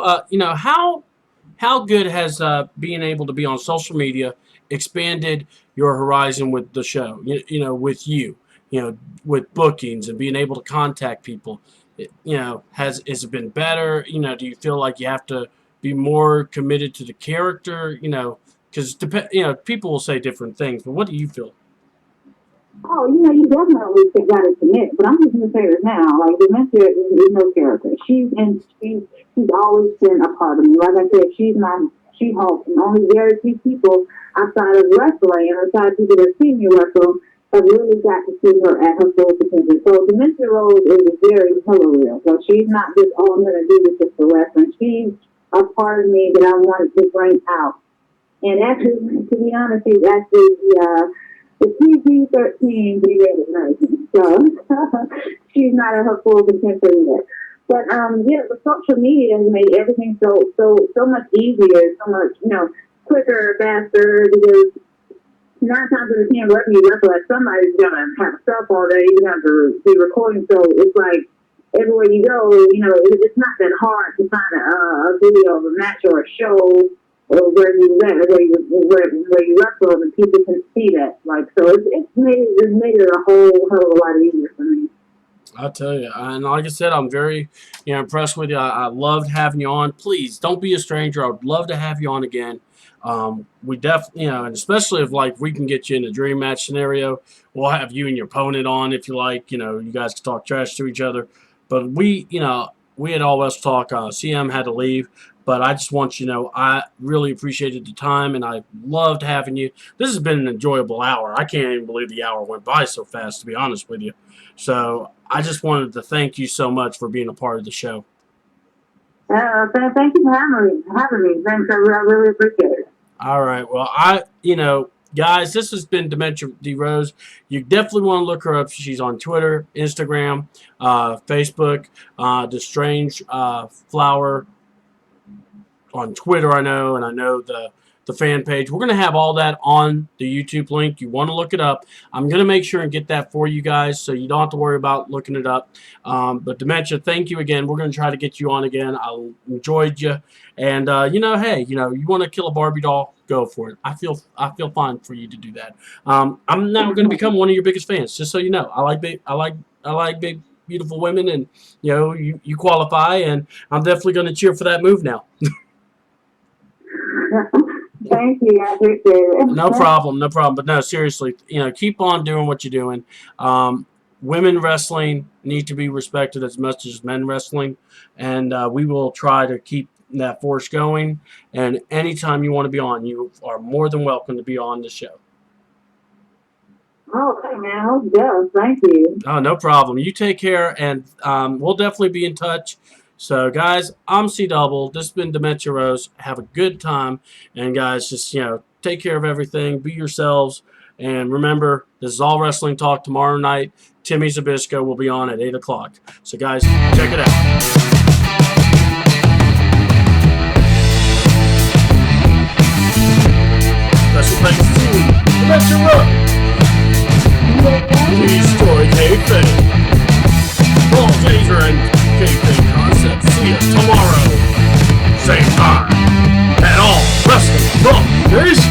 How good has being able to be on social media expanded your horizon with the show? With you, with bookings and being able to contact people. Has it been better? Do you feel like you have to be more committed to the character? Because people will say different things, but what do you feel? Oh, you definitely got to commit. But I'm just gonna say this now, like Dementia is no character. She's always been a part of me. Like I said, she's She-Hulk, and only very few people outside of wrestling and outside of people that see me wrestle have really got to see her at her full potential. So Dementia Rose is very real. So she's not just, oh, I'm going to do this just for wrestling. She's a part of me that I wanted to bring out. And actually, to be honest, she's actually the PG-13 B-rated version. So she's not at her full potential yet. But the social media has made everything so much easier, so much quicker, faster. Because 9 times out of 10, wherever you wrestle, like somebody's gonna have a cell phone that you have to be recording. So it's like everywhere you go, it's not that hard to find a video of a match or a show or where you wrestle, and people can see that. Like, so it's made it a whole hell of a lot easier for me. I'll tell you, and like I said, I'm very impressed with you. I loved having you on. Please don't be a stranger. I would love to have you on again. We definitely, and especially if we can get you in a dream match scenario, we'll have you and your opponent on if you like. You guys can talk trash to each other. But we had all us talk. CM had to leave, but I just want you to know I really appreciated the time, and I loved having you. This has been an enjoyable hour. I can't even believe the hour went by so fast, to be honest with you. So I just wanted to thank you so much for being a part of the show. Thank you for having me. Thanks, I really appreciate it. All right. Well, guys, this has been Dementia D. Rose. You definitely want to look her up. She's on Twitter, Instagram, Facebook, The Strange Flower on Twitter, I know, and I know the fan page. We're going to have all that on the YouTube link. You want to look it up. I'm going to make sure and get that for you guys so you don't have to worry about looking it up. But Dementia, thank you again. We're going to try to get you on again. I enjoyed you. And, hey, you want to kill a Barbie doll, go for it. I feel fine for you to do that. I'm now going to become one of your biggest fans, just so you know. I like big, beautiful women, and, you qualify, and I'm definitely going to cheer for that move now. Thank you. I appreciate it. No problem. But no, seriously, keep on doing what you're doing. Women wrestling need to be respected as much as men wrestling, and we will try to keep that force going. And anytime you want to be on, you are more than welcome to be on the show. Okay, man. Yeah, thank you. Oh, no problem. You take care, and we'll definitely be in touch. So, guys, I'm C-Double. This has been Dementia Rose. Have a good time. And, guys, just, take care of everything. Be yourselves. And remember, this is All Wrestling Talk tomorrow night. Timmy Zabisco will be on at 8 o'clock. So, guys, check it out. Special thanks to Dementia Rose. Destroy Kayfabe. Paul Taser and Kayfabe Concepts. See you tomorrow. Same time. At All Wrestling Talk. Peace.